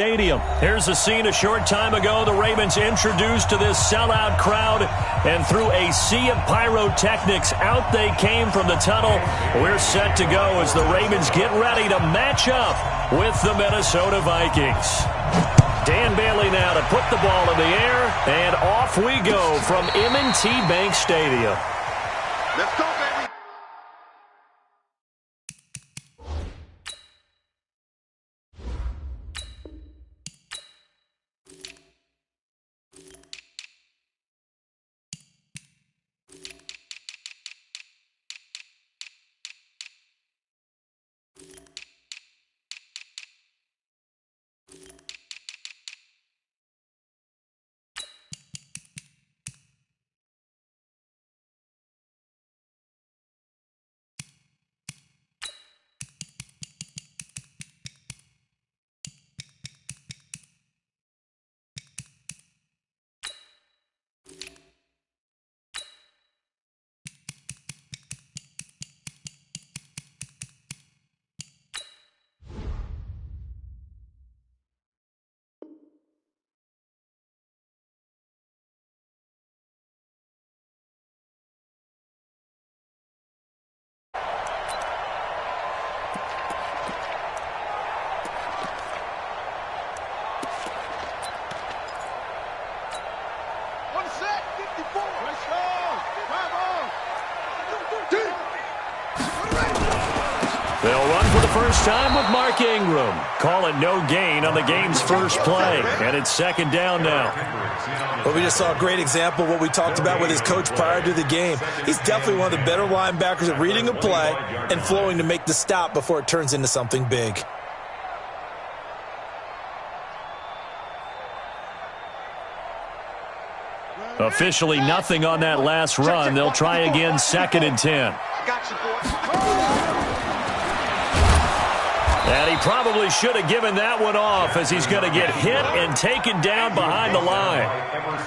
Stadium. Here's a scene a short time ago. The Ravens introduced to this sellout crowd, and through a sea of pyrotechnics, out they came from the tunnel. We're set to go as the Ravens get ready to match up with the Minnesota Vikings. Dan Bailey now to put the ball in the air, and off we go from M&T Bank Stadium. Let's go, baby. They'll run for the first time with Mark Ingram. Call it no gain on the game's first play. And it's second down now. Well, we just saw a great example of what we talked about with his coach prior to the game. He's definitely one of the better linebackers at reading a play and flowing to make the stop before it turns into something big. Officially nothing on that last run. They'll try again, second and 10. And he probably should have given that one off as he's going to get hit and taken down behind the line.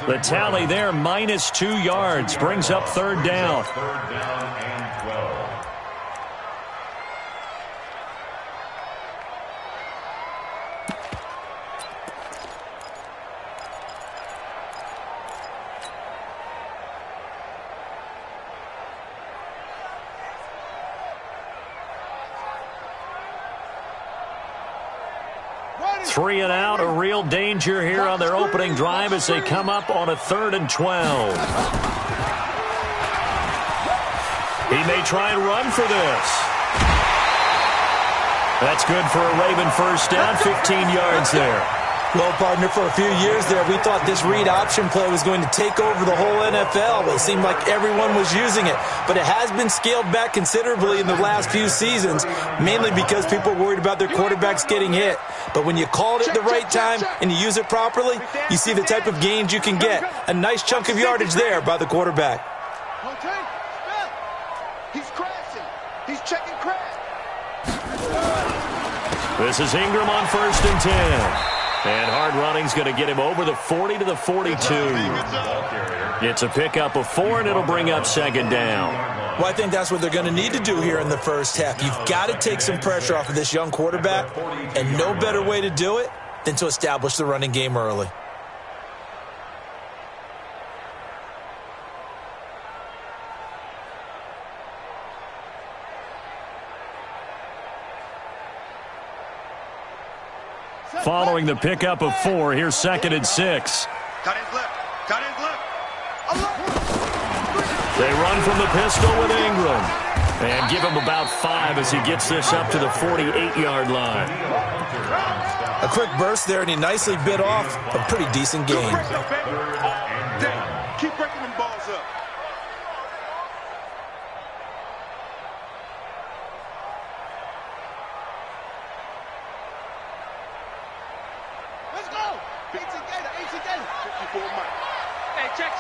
The tally there, -2 yards, brings up third down. Three and out, a real danger here on their opening drive as they come up on a 3rd and 12. He may try and run for this. That's good for a Raven first down, 15 yards there. Well, partner, for a few years there, we thought this read option play was going to take over the whole NFL. It seemed like everyone was using it. But it has been scaled back considerably in the last few seasons, mainly because people are worried about their quarterbacks getting hit. But when you call it at the right time and you use it properly, you see the type of gains you can get. A nice chunk of yardage there by the quarterback. He's crashing. He's checking crash. This is Ingram on 1st and 10. And hard running's going to get him over the 40 to the 42. It's a pickup of 4, and it'll bring up second down. Well, I think that's what they're going to need to do here in the first half. You've got to take some pressure off of this young quarterback, and no better way to do it than to establish the running game early. Following the pickup of 4, here's 2nd and 6. Cut his lip. Cut his lip. They run from the pistol with Ingram. And give him about 5 as he gets this up to the 48-yard line. A quick burst there, and he nicely bit off a pretty decent gain. Keep breaking them balls up. Let's go! 18 Gator, 54 Mike. Hey, check.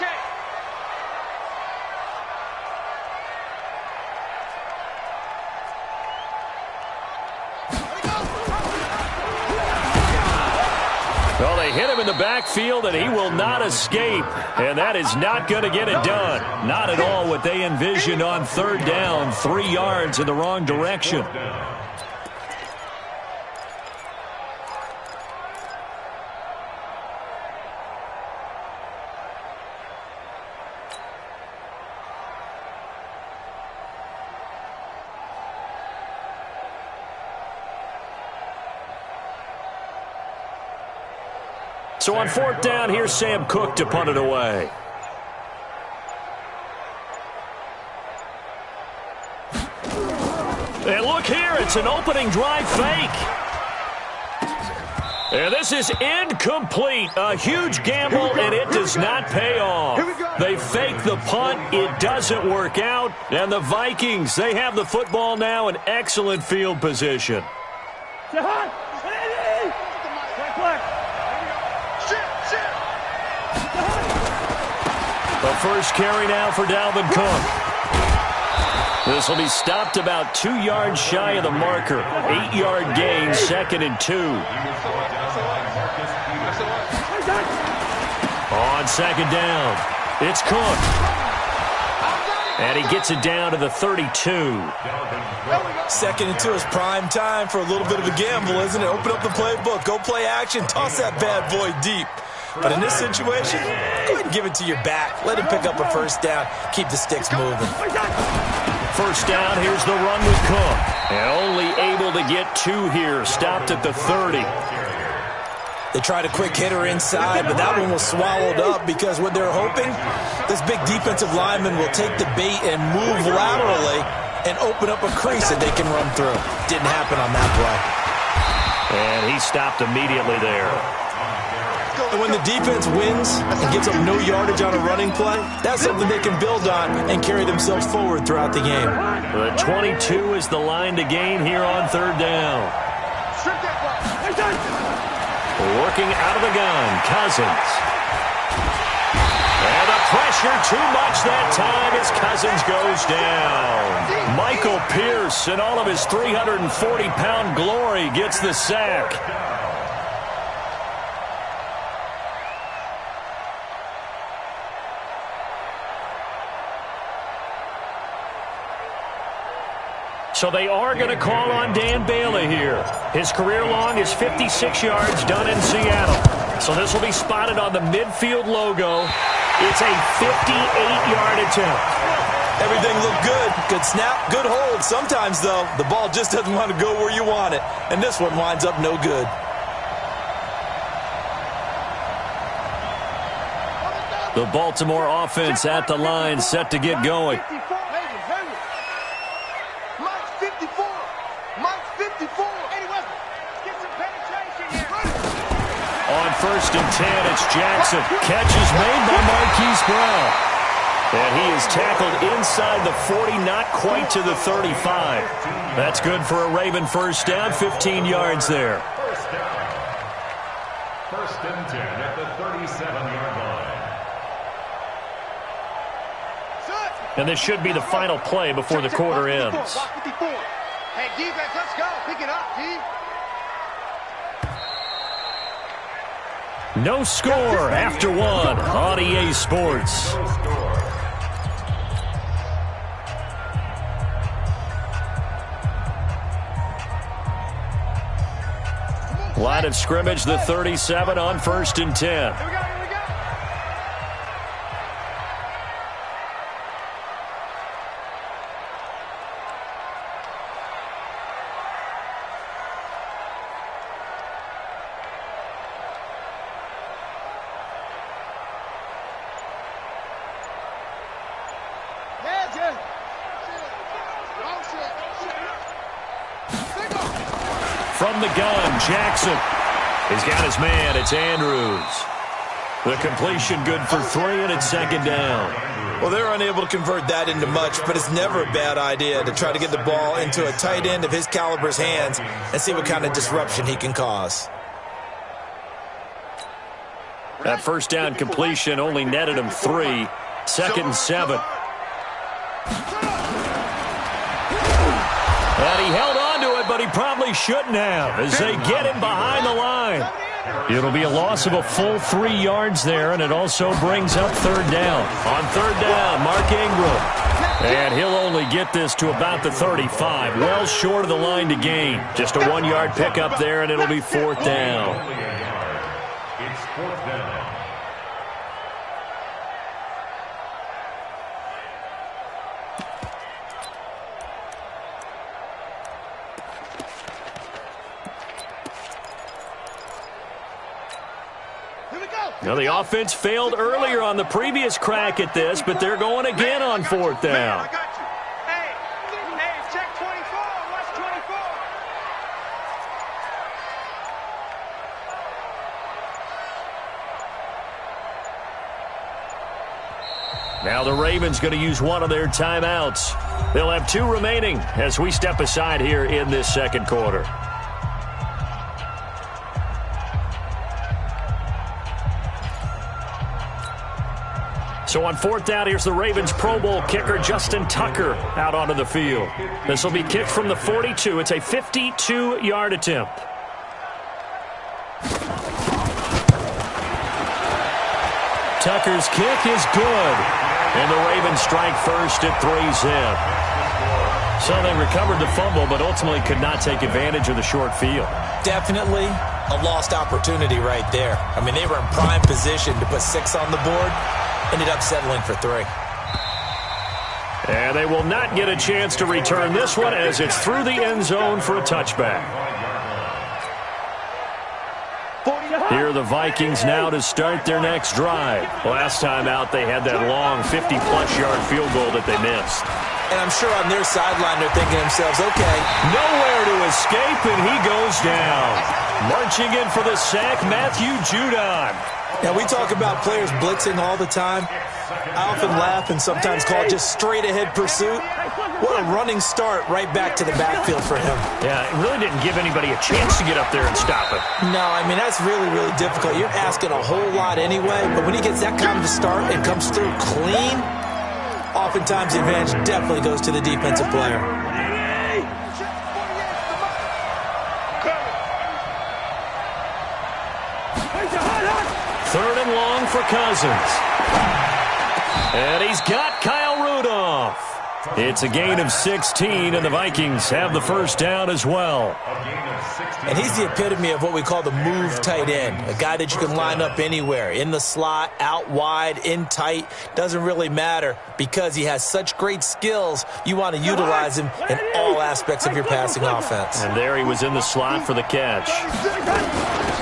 Well, they hit him in the backfield, and he will not escape. And that is not going to get it done. Not at all what they envisioned on 3rd down. 3 yards in the wrong direction. So on 4th down, here's Sam Cook to punt it away. And look here, it's an opening drive fake. And this is incomplete. A huge gamble, and it does not pay off. They fake the punt. It doesn't work out. And the Vikings, they have the football now in excellent field position. The first carry now for Dalvin Cook. This will be stopped about 2 yards shy of the marker. 8-yard gain, 2nd and 2. On 2nd down, it's Cook. And he gets it down to the 32. 2nd and 2 is prime time for a little bit of a gamble, isn't it? Open up the playbook, go play action, toss that bad boy deep. But in this situation, go ahead and give it to your back. Let him pick up a first down. Keep the sticks moving. First down, here's the run with Cook. And only able to get 2 here. Stopped at the 30. They tried a quick hitter inside, but that one was swallowed up because what they're hoping, this big defensive lineman will take the bait and move laterally and open up a crease that they can run through. Didn't happen on that play. And he stopped immediately there. And when the defense wins and gives up no yardage on a running play, that's something they can build on and carry themselves forward throughout the game. The 22 is the line to gain here on 3rd down. Working out of the gun, Cousins. And the pressure too much that time as Cousins goes down. Michael Pierce, in all of his 340-pound glory, gets the sack. So they are going to call on Dan Bailey here. His career long is 56 yards done in Seattle. So this will be spotted on the midfield logo. It's a 58-yard attempt. Everything looked good. Good snap, good hold. Sometimes, though, the ball just doesn't want to go where you want it. And this one winds up no good. The Baltimore offense at the line, set to get going. On 1st and 10, it's Jackson. Catch is made by Marquise Brown. And he is tackled inside the 40, not quite to the 35. That's good for a Raven first down, 15 yards there. First and 10 at the 37-yard line. And this should be the final play before the quarter ends. Hey, defense, let's go. Pick it up, D. No score after 1 on EA Sports. Line of scrimmage, the 37 on 1st and 10. From the gun, Jackson. He's got his man. It's Andrews. The completion good for 3, and it's 2nd down. Well, they're unable to convert that into much, but it's never a bad idea to try to get the ball into a tight end of his caliber's hands and see what kind of disruption he can cause. That first down completion only netted him 3. 2nd and 7. And he held on to it, but he probably shouldn't have as they get him behind the line. It'll be a loss of a full 3 yards there, and it also brings up 3rd down. On 3rd down, Mark Ingram. And he'll only get this to about the 35, well short of the line to gain. Just a 1-yard pickup there, and it'll be 4th down. It's 4th down. Now, the offense failed earlier on the previous crack at this, but they're going again on fourth down. Hey, check 24. Watch 24. Now the Ravens going to use one of their timeouts. They'll have 2 remaining as we step aside here in this second quarter. So on fourth down, here's the Ravens Pro Bowl kicker Justin Tucker out onto the field. This will be kicked from the 42. It's a 52-yard attempt. Tucker's kick is good. And the Ravens strike first at 3-zip. So they recovered the fumble, but ultimately could not take advantage of the short field. Definitely a lost opportunity right there. I mean, they were in prime position to put 6 on the board. Ended up settling for 3. And they will not get a chance to return this one as it's through the end zone for a touchback. Here are the Vikings now to start their next drive. Last time out, they had that long 50-plus yard field goal that they missed. And I'm sure on their sideline they're thinking to themselves, okay, nowhere to escape, and he goes down. Marching in for the sack, Matthew Judon. Now, we talk about players blitzing all the time. I often laugh and sometimes call it just straight-ahead pursuit. What a running start right back to the backfield for him. Yeah, it really didn't give anybody a chance to get up there and stop it. No, I mean, that's really, really difficult. You're asking a whole lot anyway, but when he gets that kind of a start and comes through clean, oftentimes the advantage definitely goes to the defensive player. Third and long for Cousins. And he's got Kyle Rudolph. It's a gain of 16, and the Vikings have the first down as well. And he's the epitome of what we call the move tight end, a guy that you can line up anywhere, in the slot, out wide, in tight, doesn't really matter because he has such great skills. You want to utilize him in all aspects of your passing offense. And there he was in the slot for the catch.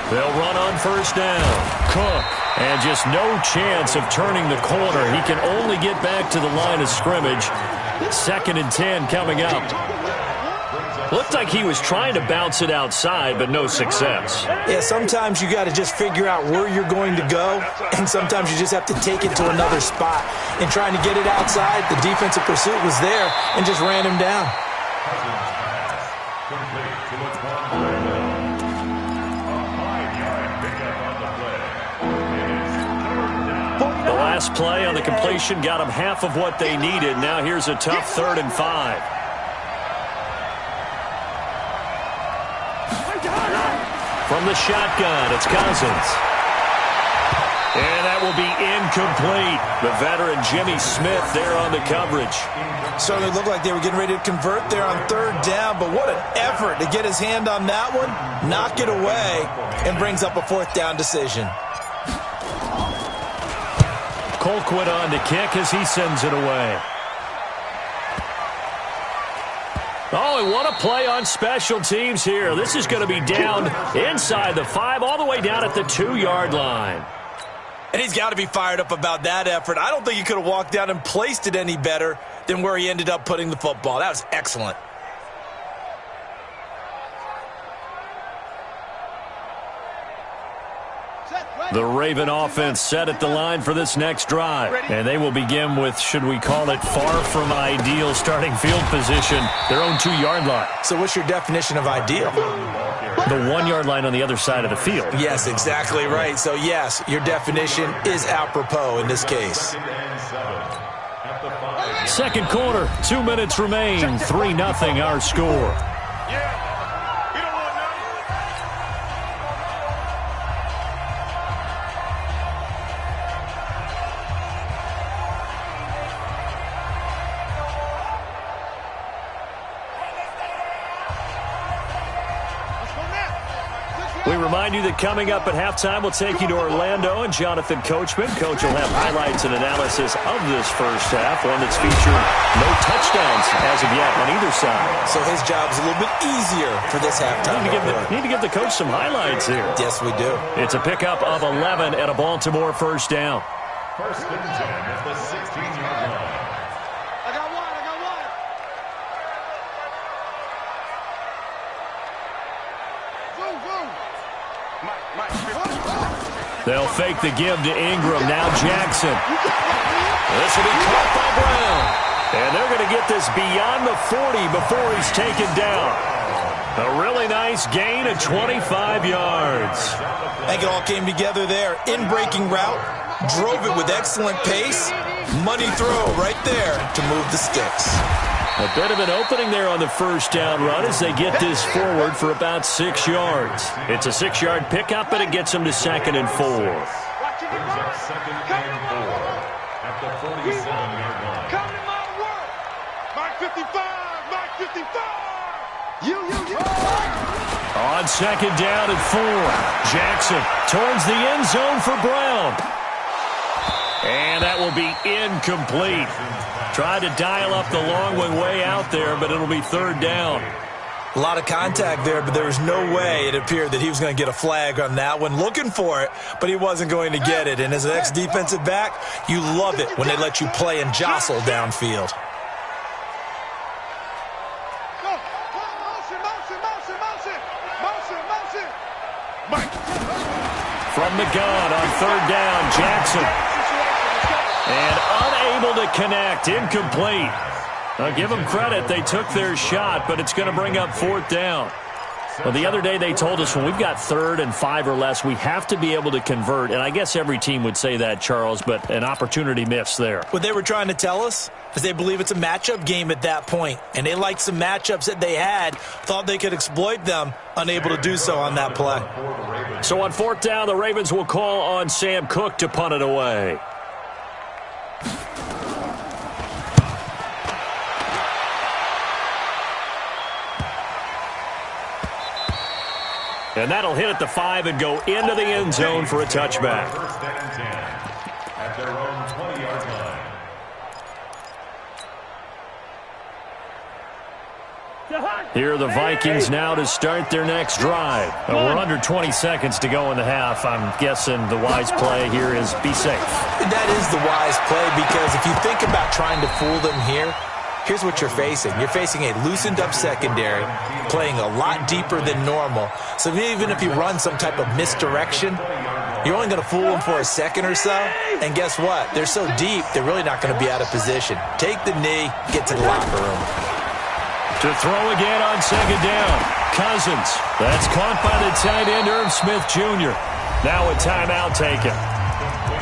They'll run on first down. Cook. And just no chance of turning the corner. He can only get back to the line of scrimmage. 2nd and 10 coming up. Looked like he was trying to bounce it outside, but no success. Yeah, sometimes you got to just figure out where you're going to go, and sometimes you just have to take it to another spot. And trying to get it outside, the defensive pursuit was there and just ran him down. The last play on the completion got them half of what they needed. Now here's a tough 3rd and 5. From the shotgun, it's Cousins. And that will be incomplete. The veteran Jimmy Smith there on the coverage. Certainly looked like they were getting ready to convert there on 3rd down, but what an effort to get his hand on that one, knock it away, and brings up a 4th down decision. Colquitt on to kick as he sends it away. Oh, and what a play on special teams here. This is going to be down inside the 5, all the way down at the 2-yard line. And he's got to be fired up about that effort. I don't think he could have walked down and placed it any better than where he ended up putting the football. That was excellent. The Raven offense set at the line for this next drive. And they will begin with, should we call it, far from ideal starting field position, their own 2-yard line. So what's your definition of ideal? The 1-yard line on the other side of the field. Yes, exactly right. So, yes, your definition is apropos in this case. Second quarter, 2 minutes remain, 3-0 our score. We remind you that coming up at halftime, we'll take you to Orlando and Jonathan Coachman. Coach will have highlights and analysis of this first half, one that's featured no touchdowns as of yet on either side. So his job's a little bit easier for this halftime. Need to give the coach some highlights here. Yes, we do. It's a pickup of 11 and a Baltimore first down. First and 10 at the 16-yard line. I got one. They'll fake the give to Ingram. Now Jackson. This will be caught by Brown. And they're going to get this beyond the 40 before he's taken down. A really nice gain of 25 yards. I think it all came together there. In-breaking route. Drove it with excellent pace. Money throw right there to move the sticks. A bit of an opening there on the first down run as they get this forward for about 6 yards. It's a 6-yard pickup, and it gets them to 2nd and 4. Brings up 2nd and 4 at the 47-yard line. Come to my work. Mark 55. Mark 55. You. On 2nd down and 4. Jackson towards the end zone for Brown. And that will be incomplete. Tried to dial up the long way out there, but it'll be 3rd down. A lot of contact there, but there was no way it appeared that he was going to get a flag on that one. Looking for it, but he wasn't going to get it. And as an ex-defensive back, you love it when they let you play and jostle downfield. From the gun on 3rd down, Jackson. And unable to connect, incomplete. I'll give them credit. They took their shot, but it's going to bring up 4th down. Well, the other day they told us when we've got 3rd and 5 or less, we have to be able to convert. And I guess every team would say that, Charles, but an opportunity missed there. What they were trying to tell us is they believe it's a matchup game at that point. And they liked some matchups that they had, thought they could exploit them, unable to do so on that play. So on 4th down, the Ravens will call on Sam Cook to punt it away. And that'll hit at the 5 and go into the end zone for a touchback. First and 10 at their own 20-yard line. Here are the Vikings now to start their next drive. We're under 20 seconds to go in the half. I'm guessing the wise play here is be safe. That is the wise play, because if you think about trying to fool them here, here's what you're facing. You're facing a loosened-up secondary, playing a lot deeper than normal. So even if you run some type of misdirection, you're only going to fool them for a second or so. And guess what? They're so deep, they're really not going to be out of position. Take the knee, get to the locker room. To throw again on 2nd down. Cousins. That's caught by the tight end, Irv Smith Jr. Now a timeout taken.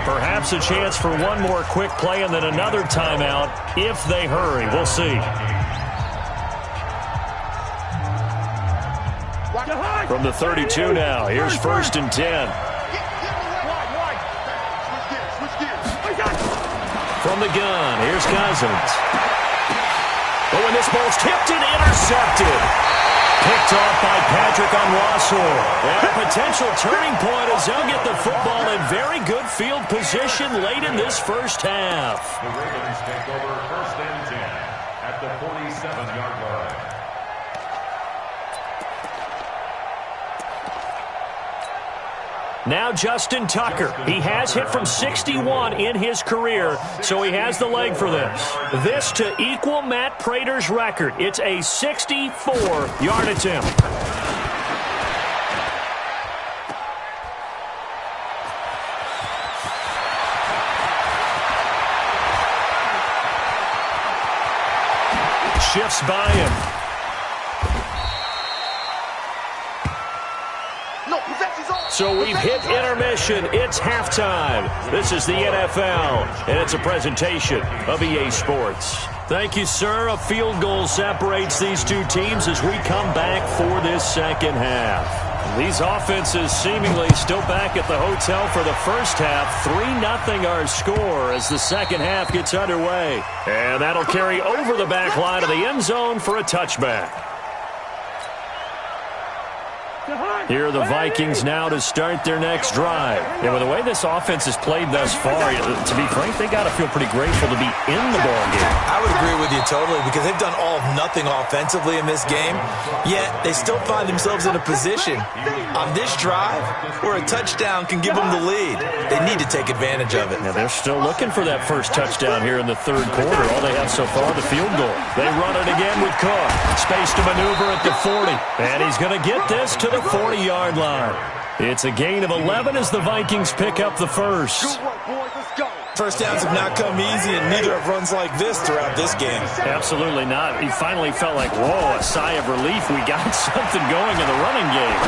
Perhaps a chance for one more quick play and then another timeout if they hurry. We'll see. From the 32 now, here's 1st and 10. From the gun, here's Cousins. Oh, and this ball's tipped and intercepted. Picked off by Patrick on Wassor. And a potential turning point as they'll get the football in very good field position late in this first half. The Ravens take over 1st and 10 at the 47-yard line. Now Justin Tucker. He has hit from 61 in his career, so he has the leg for this. This to equal Matt Prater's record. It's a 64-yard attempt. Shifts by him. So we've hit intermission. It's halftime. This is the NFL, and it's a presentation of EA Sports. Thank you, sir. A field goal separates these two teams as we come back for this second half. These offenses seemingly still back at the hotel for the first half. 3-0 our score as the second half gets underway. And that'll carry over the back line of the end zone for a touchback. Here are the Vikings now to start their next drive. And with the way this offense has played thus far, to be frank, they got to feel pretty grateful to be in the ball game. I would agree with you totally because they've done all of nothing offensively in this game, yet they still find themselves in a position on this drive where a touchdown can give them the lead. They need to take advantage of it. Now they're still looking for that first touchdown here in the third quarter. All they have so far, the field goal. They run it again with Cook. Space to maneuver at the 40. And he's going to get this to the 40-yard line. It's a gain of 11 as the Vikings pick up the first. First downs have not come easy, and neither have runs like this throughout this game. Absolutely not. He finally felt like, whoa, a sigh of relief. We got something going in the running game.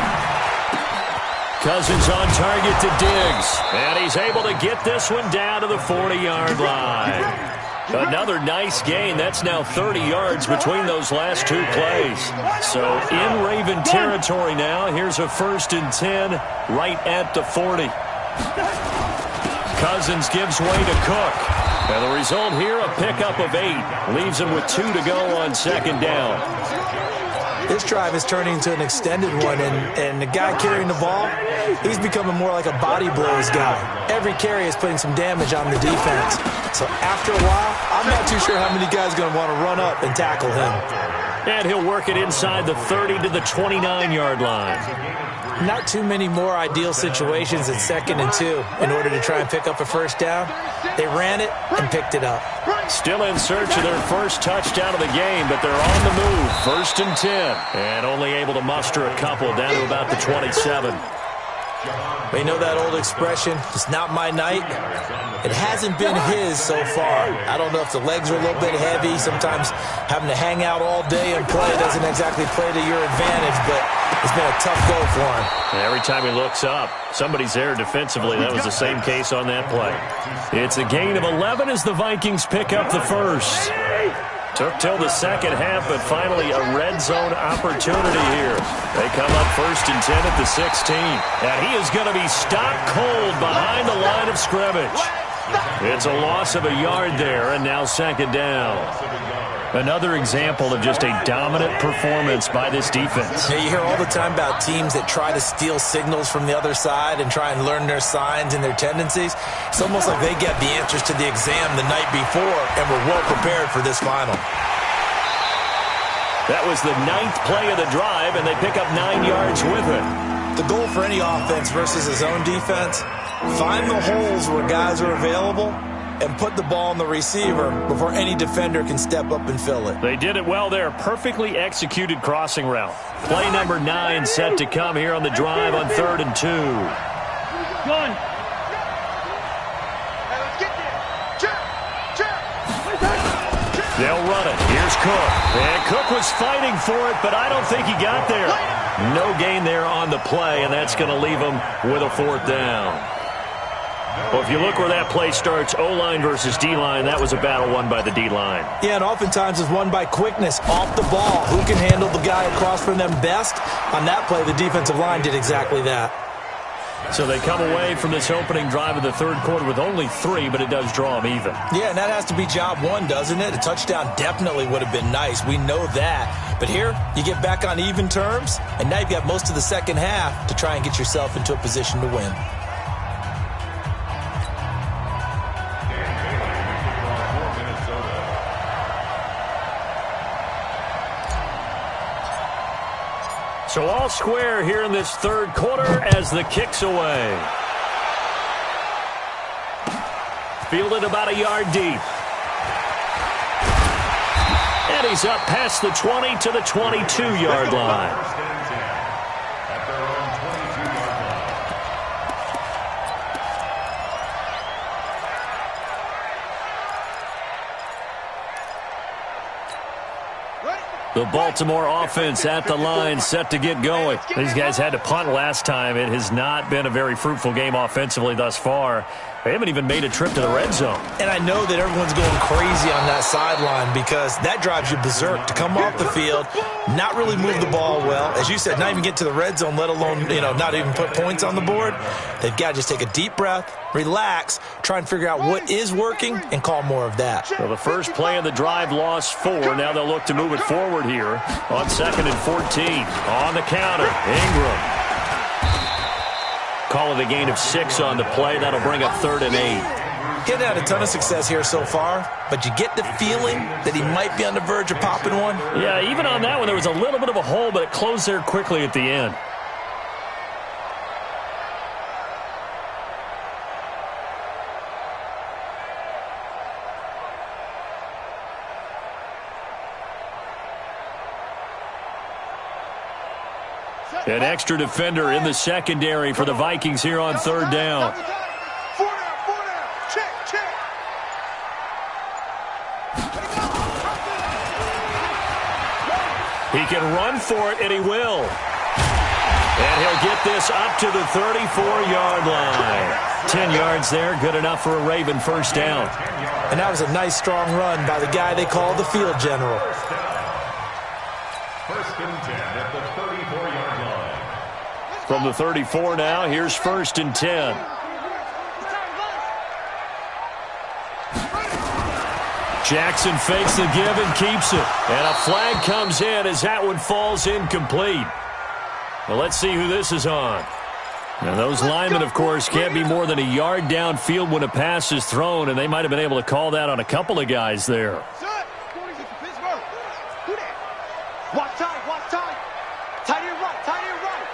Cousins on target to Diggs. And he's able to get this one down to the 40-yard line. Another nice gain. That's now 30 yards between those last two plays. So in Raven territory now. Here's a 1st and 10 right at the 40. Cousins gives way to Cook. And the result here, a pickup of 8. Leaves him with 2 to go on second down. This drive is turning into an extended one, and the guy carrying the ball, he's becoming more like a body blows guy. Every carry is putting some damage on the defense. So after a while, I'm not too sure how many guys are going to want to run up and tackle him. And he'll work it inside the 30 to the 29-yard line. Not too many more ideal situations at 2nd and 2 in order to try and pick up a first down. They ran it and picked it up. Still in search of their first touchdown of the game, but they're on the move. 1st and 10. And only able to muster a couple down to about the 27. We know that old expression, it's not my night. It hasn't been his so far. I don't know if the legs are a little bit heavy. Sometimes having to hang out all day and play doesn't exactly play to your advantage, but it's been a tough go for him. And every time he looks up, somebody's there defensively. That was the same case on that play. It's a gain of 11 as the Vikings pick up the first. Took till the second half, but finally a red zone opportunity here. They come up 1st and 10 at the 16. And he is going to be stopped cold behind the line of scrimmage. It's a loss of a yard there, and now second down. Another example of just a dominant performance by this defense. Yeah, you hear all the time about teams that try to steal signals from the other side and try and learn their signs and their tendencies. It's almost like they get the answers to the exam the night before and were well prepared for this final. That was the 9th play of the drive, and they pick up 9 yards with it. The goal for any offense versus his own defense, find the holes where guys are available and put the ball on the receiver before any defender can step up and fill it. They did it well there. Perfectly executed crossing route. Play number 9 set to come here on the drive on 3rd and 2. One. They'll run it. Here's Cook. And Cook was fighting for it, but I don't think he got there. No gain there on the play, and that's going to leave him with a 4th down. Well, if you look where that play starts, O-line versus D-line, that was a battle won by the D-line. Yeah, and oftentimes it's won by quickness off the ball. Who can handle the guy across from them best? On that play, the defensive line did exactly that. So they come away from this opening drive of the third quarter with only 3, but it does draw them even. Yeah, and that has to be job 1, doesn't it? A touchdown definitely would have been nice. We know that. But here, you get back on even terms, and now you've got most of the second half to try and get yourself into a position to win. So all square here in this third quarter as the kick's away. Fielded about a yard deep. And he's up past the 20 to the 22-yard line. The Baltimore offense at the line, set to get going. These guys had to punt last time. It has not been a very fruitful game offensively thus far. They haven't even made a trip to the red zone. And I know that everyone's going crazy on that sideline because that drives you berserk to come off the field, not really move the ball well. As you said, not even get to the red zone, let alone, not even put points on the board. They've got to just take a deep breath, relax, try and figure out what is working, and call more of that. Well, the first play of the drive lost 4. Now they'll look to move it forward here on 2nd and 14. On the counter, Ingram. Call it a gain of 6 on the play. That'll bring up 3rd and 8. He hadn't had a ton of success here so far, but you get the feeling that he might be on the verge of popping one. Yeah, even on that one, there was a little bit of a hole, but it closed there quickly at the end. An extra defender in the secondary for the Vikings here on 3rd down. He can run for it, and he will. And he'll get this up to the 34-yard line. 10 yards there, good enough for a Raven first down. And that was a nice, strong run by the guy they call the field general. First and 10 at the 34-yard line. From the 34 now, here's 1st and 10. Jackson fakes the give and keeps it. And a flag comes in as that one falls incomplete. Well, let's see who this is on. Now, those linemen, of course, can't be more than a yard downfield when a pass is thrown, and they might have been able to call that on a couple of guys there. Watch tight, watch tight. Tight end right, tight end right.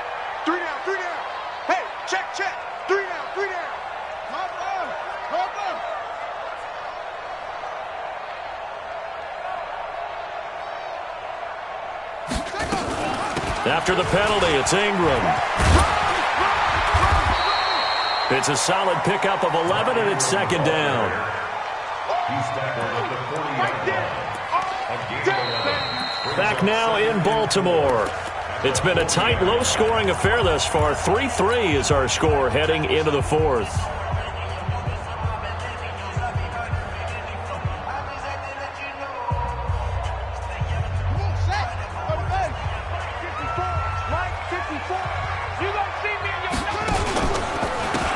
3 down, 3 down. Hey, check, check. 3 down, 3 down. Hop on, hop on. After the penalty, it's Ingram. It's a solid pickup of 11, and it's 2nd down. He's tackled at the 40-yard line. A gain of 11. Back now in Baltimore. It's been a tight, low-scoring affair thus far. 3-3 is our score heading into the 4th.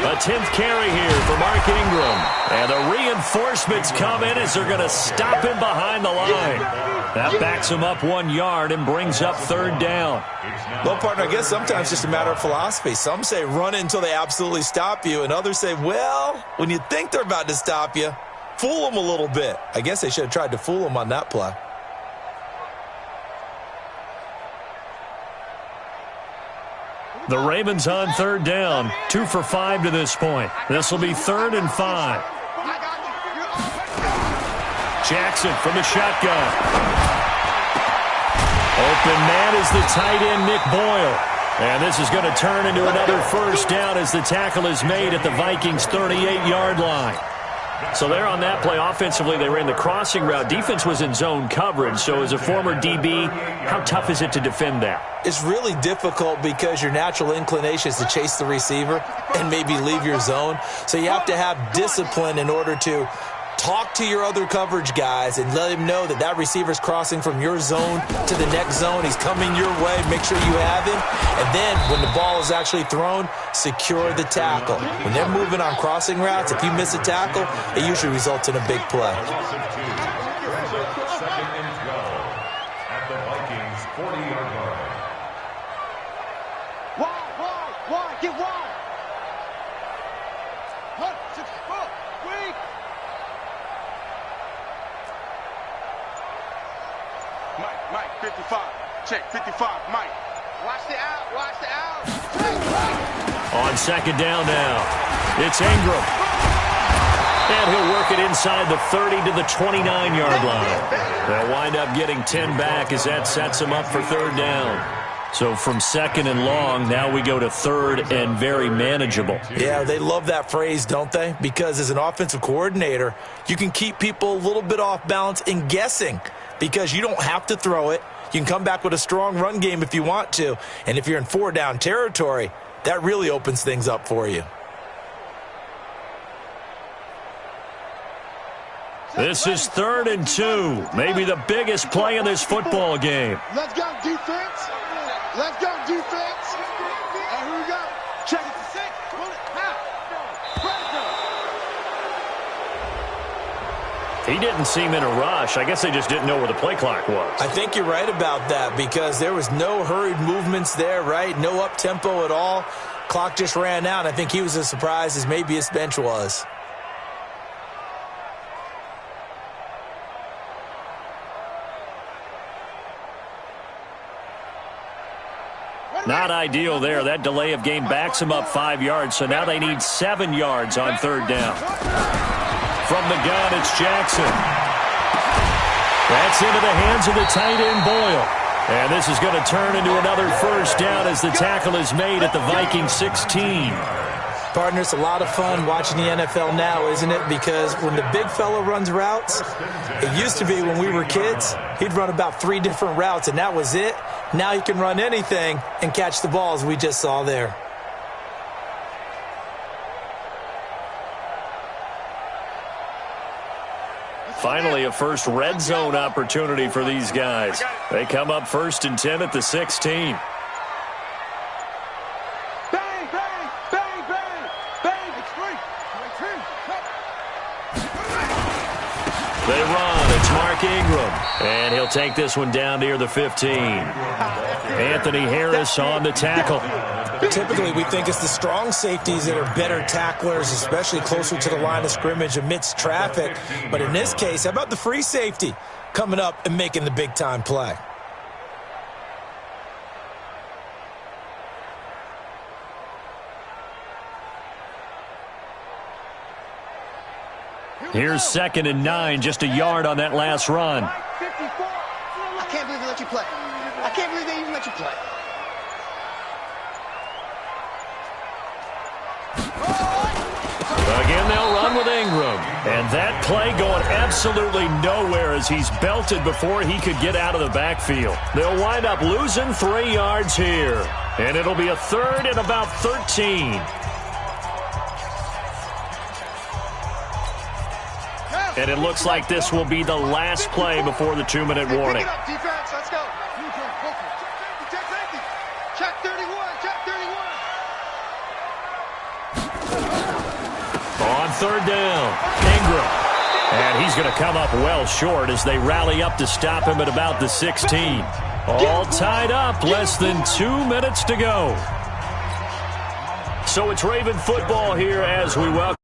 A 10th carry here for Mark Ingram. And the reinforcements come in as they're going to stop him behind the line. That backs him up 1 yard and brings up 3rd down. Well, partner, I guess sometimes it's just a matter of philosophy. Some say run until they absolutely stop you, and others say, well, when you think they're about to stop you, fool them a little bit. I guess they should have tried to fool them on that play. The Ravens on 3rd down, 2 for 5 to this point. This will be 3rd and 5. Jackson from the shotgun. Open man is the tight end, Nick Boyle. And this is going to turn into another first down as the tackle is made at the Vikings' 38-yard line. So there on that play, offensively, they ran the crossing route. Defense was in zone coverage. So as a former DB, how tough is it to defend that? It's really difficult because your natural inclination is to chase the receiver and maybe leave your zone. So you have to have discipline in order to talk to your other coverage guys and let him know that that receiver's crossing from your zone to the next zone. He's coming your way. Make sure you have him. And then when the ball is actually thrown, secure the tackle. When they're moving on crossing routes, if you miss a tackle, it usually results in a big play. Second and 12 at the Vikings' 40-yard line. Wide, get wide. Hunt, 6, 4, weak. Mike, 55. Check, 55, Mike. Watch the out, watch the out. On 2nd down now, it's Ingram. And he'll work it inside the 30 to the 29-yard line. They'll wind up getting 10 back as that sets him up for 3rd down. So from 2nd and long, now we go to 3rd and very manageable. Yeah, they love that phrase, don't they? Because as an offensive coordinator, you can keep people a little bit off balance and guessing because you don't have to throw it. You can come back with a strong run game if you want to. And if you're in 4-down territory, that really opens things up for you. This is 3rd and 2, maybe the biggest play in this football game. Let's go defense. Let's go defense. And here we go. Check it to 6. Pull it. He didn't seem in a rush. I guess they just didn't know where the play clock was. I think you're right about that because there was no hurried movements there, right? No up-tempo at all. Clock just ran out. I think he was as surprised as maybe his bench was. Not ideal there. That delay of game backs them up 5 yards, so now they need 7 yards on third down. From the gun, it's Jackson. That's into the hands of the tight end, Boyle. And this is going to turn into another first down as the tackle is made at the Viking 16. Partner, it's a lot of fun watching the NFL now, isn't it? Because when the big fella runs routes, it used to be when we were kids, he'd run about 3 different routes, and that was it. Now he can run anything and catch the ball, as we just saw there. Finally, a first red zone opportunity for these guys. They come up 1st and 10 at the 16. Bang, bang, bang, bang, bang. It's free. They run. It's Mark Ingram. And he'll take this one down near the 15. Anthony Harris on the tackle. Typically, we think it's the strong safeties that are better tacklers, especially closer to the line of scrimmage amidst traffic. But in this case, how about the free safety coming up and making the big-time play? Here's 2nd and 9, just a yard on that last run. I can't believe they let you play. I can't believe they even let you play. Again, they'll run with Ingram. And that play going absolutely nowhere as he's belted before he could get out of the backfield. They'll wind up losing 3 yards here. And it'll be a 3rd and about 13. And it looks like this will be the last play before the 2-minute warning. Pick it up, defense. Let's go. Check safety. Check 31. Check 31. On 3rd down, Ingram. And he's going to come up well short as they rally up to stop him at about the 16. All tied up, less than 2 minutes to go. So it's Raven football here as we welcome